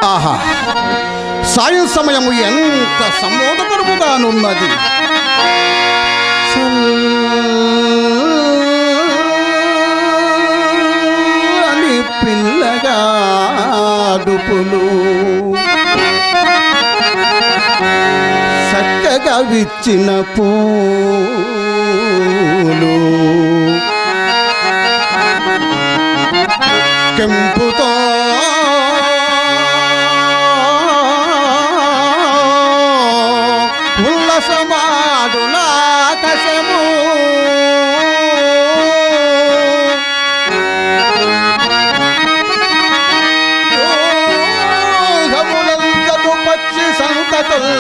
ఆహా, సాయం సమయము ఎంత సమ్మోదకరముగానున్నది. అని పిల్లగా డుపులు చక్కగా విచ్చిన పూలు కెంపుతో ఉల్లసమాడులాకసము యోగములంతదు పక్షి సంతతులు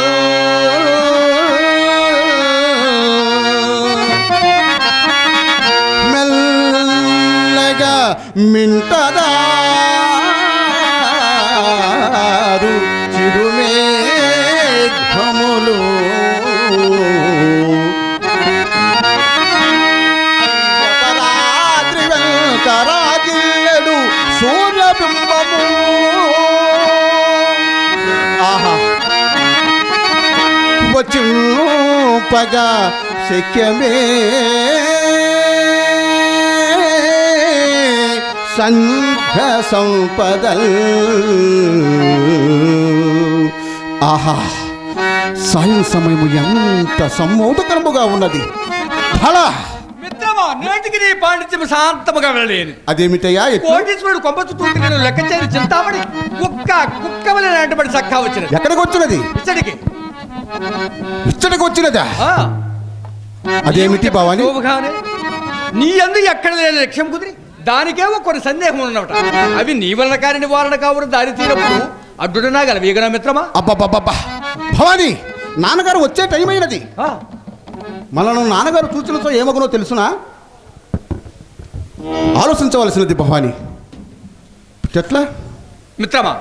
మెల్లగా మింటదారు చిరుమేఘములు అయ్యపరాత్రి వెంకరాజిల్లెడు సూర్యబింబము. ఆహా, వచ్చింపగా శక్యమే సంఘ సంపదల్. ఆహా, సాయం సమయము ఎంత సమ్మోదకరముగా ఉన్నది. ఫలా మిత్రమా, నేటికి నీ పాండిత్యం శాంతముగా వెళ్ళలేను. అదేమిటయ్యా? కోటీశ్వరుడు కొమ్మ చుట్టూ లెక్క చేయని చింతామణి కుక్క వల్ల నాటబడి చక్కా వచ్చినది. ఎక్కడికి వచ్చినది? ఇచ్చడికి వచ్చినదా? అదేమిటి భవాని? నీ అందు ఎక్కడ లేని లక్ష్యం కుదిరి దానికేమో కొన్ని సందేహం ఉన్నట. అవి నీ వలన కాని నివారణ కావున దారి తీరప్పుడు అడ్డునా గల వేగన మిత్రమా. అబ్బబ్బబ్బా భవాని, నాన్నగారు వచ్చే టైం అయినది. మనను నాన్నగారు సూచనతో ఏమగునో తెలుసునా? ఆలోచించవలసినది భవాని. ఎట్లా మిత్రమా,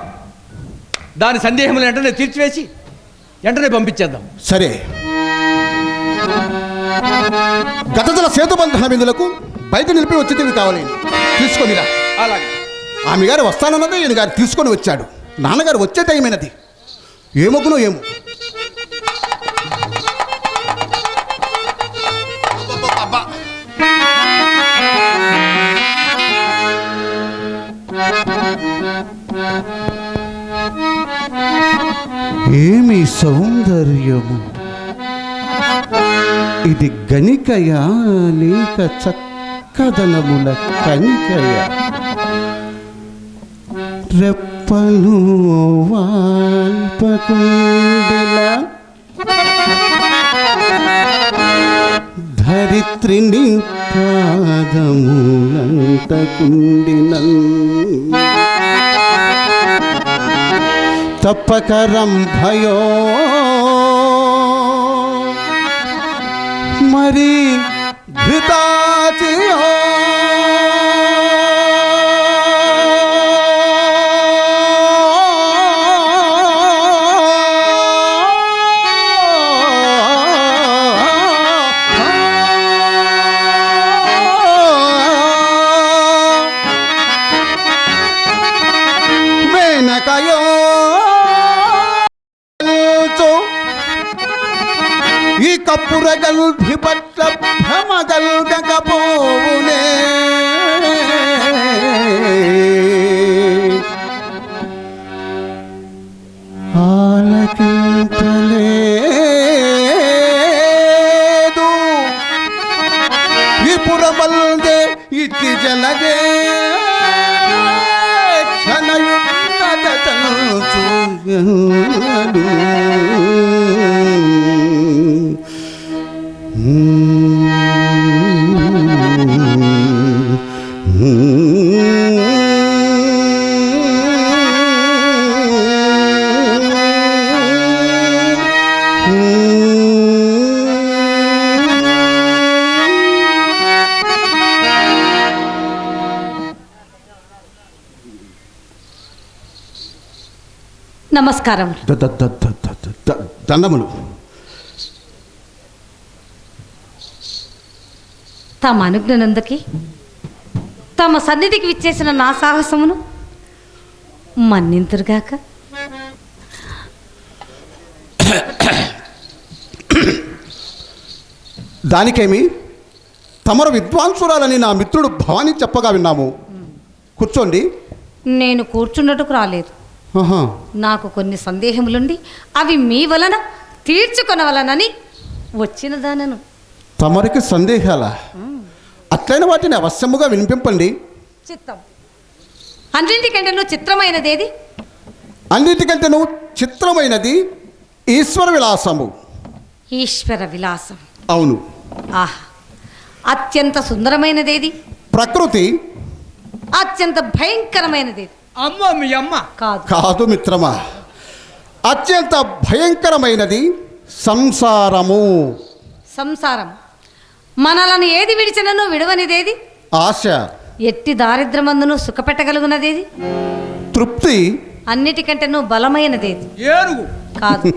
దాని సందేహములు వెంటనే తీర్చివేసి వెంటనే పంపించేద్దాం. సరే, గతజల సేతుబంధన బిందులకు బయట నిలిపి వచ్చేది కావాలి. తీసుకొనిరా. అలాగే. ఆమె గారు వస్తానన్నదే ఈయన గారు తీసుకొని వచ్చాడు. నాన్నగారు వచ్చే టైం అయినది. ఏమొగునో ఏమో. ఏమి సౌందర్యము! ఇది గణికయా లేక చక్కదనముల కనికయ? రెప్పలు వాల్పకుండెల ధరిత్రిని పాదములంటకుండినన్ తప్పకరం భయో మరి ఘృతాచియో మేనకయో ఈ కప్పురగల్భి పట్ల భ్రమగల్గకపోవునే. ఆలకించలేదు ఈ పురమల్దే ఇట్టి జలగే క్షణయున్నదతను నమస్కారం. దండములు. తమ అనుజ్ఞనందుకి తమ సన్నిధికి విచ్చేసిన నా సాహసమును మన్నింతురుగాక. దానికేమి, తమరు విద్వాంసురాలని నా మిత్రుడు భవానీ చెప్పగా విన్నాము. కూర్చోండి. నేను కూర్చున్నట్టుకు రాలేదు. ఆహా. నాకు కొన్ని సందేహములుండి అవి మీ వలన తీర్చుకొనవలనని వచ్చిన దానను. తమరికి సందేహాలా? అట్లైన వాటిని అవశ్యముగా వినిపింపండి. చిత్తం అన్నింటికంటే చిత్రమైనదేది? అన్నిటికంటే చిత్రమైనది ఈశ్వర విలాసము. ఈశ్వర విలాసం. అవును. ఆహా. అత్యంత సుందరమైనదేది? ప్రకృతి. అత్యంత భయంకరమైనదేది? అమ్మ మీ అమ్మ కాదు. కాదు మిత్రమా, అత్యంత భయంకరమైనది సంసారము. సంసారం. మనలను ఏది విడిచినను విడవనిదేది? ఆశ. ఎట్టి దారిద్రమందును సుఖపెట్టగలుగునదేది? తృప్తి. అన్నిటికంటే బలమైనదేది? ఏనుగు. కాదు.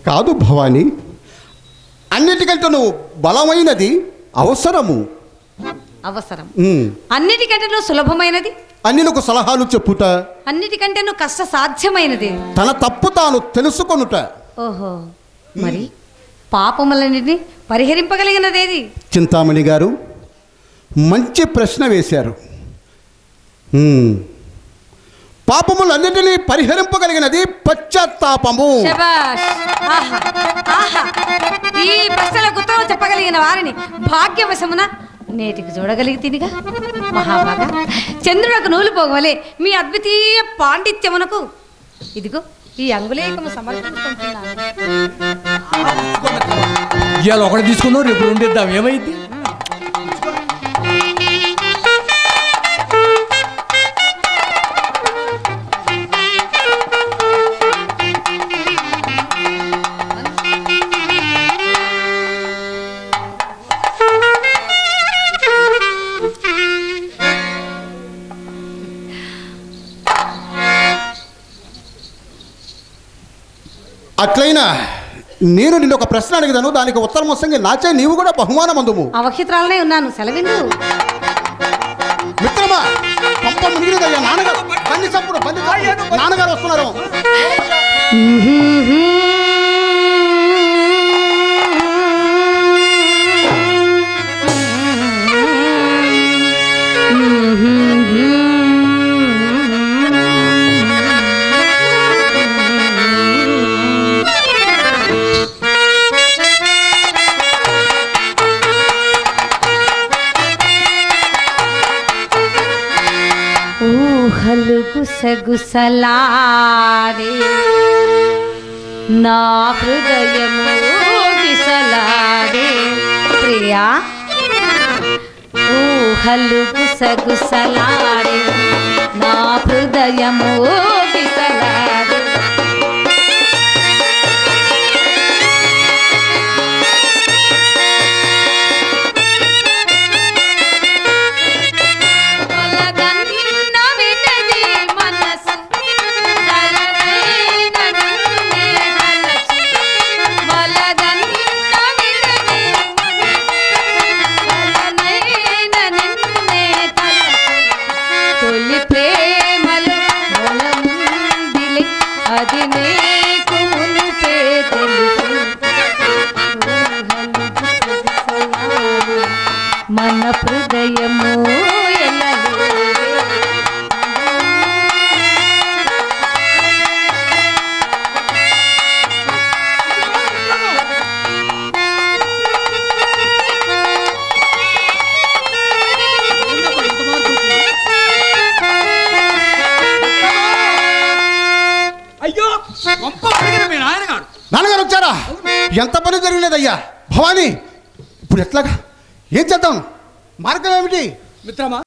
కాదు భవాని, అన్నిటికంటే బలమైనది అవసరము. అవసరం. ఉమ్. అన్నిటికంటే సులభమైనది? అన్నిలకు సలహాలు చెప్పుట. అన్నిటికంటే కష్ట సాధ్యమైనది? తన తప్పు తాను తెలుసుకొనుట. ఓహో. మరి పాపములన్నిటిని పరిహరింపగలిగినదేది? చింతామణి గారు మంచి ప్రశ్న వేశారు. పాపములన్నిటినీ పరిహరింపగలిగినది పశ్చాత్తాపము. శభాష్. ఆహా. ఆహా. ఈ ప్రశ్నలకు ఉత్తరం చెప్పగలిగిన వారిని భాగ్యవశమున నేటికి చూడగలిగితేనిగా. మహాభాగా, చంద్రులకు నూలు పోగవలే మీ అద్వితీయ పాండిత్యమునకు ఇదిగో ఈ అంగుళీకము సమర్పించుకుంటున్నాను. ఇవాళ ఒకటి తీసుకుందాం, రేపు రెండిద్దాం. ఏమైంది? అట్లయినా నేను నిన్ను ఒక ప్రశ్న అడిగాను, దానికి ఉత్తరం వస్తుంది. నాచే నీవు కూడా బహుమానం అందుము. అవహిత్రాలనే ఉన్నాను, సెలవిందు. మిత్రమా, పంప ముందుదయ్యా. నాన్నగారు బండి చప్పుడు, నాన్నగారు వస్తున్నారు. ఊహలు గుసగుసలాడే నా హృదయము గిసలాడే. ప్రియా, ఊహలు గుసగుసలాడే నా హృదయము గిసలాడే. మన హృదయము అయ్యో, నాన్నగారు వచ్చారా? ఎంత పని జరిగినదయ్యా. భవానీ, ఇప్పుడు ఎట్లాగా? ఏం చేద్దాం? మార్గం ఏమిటి? మిత్రమా,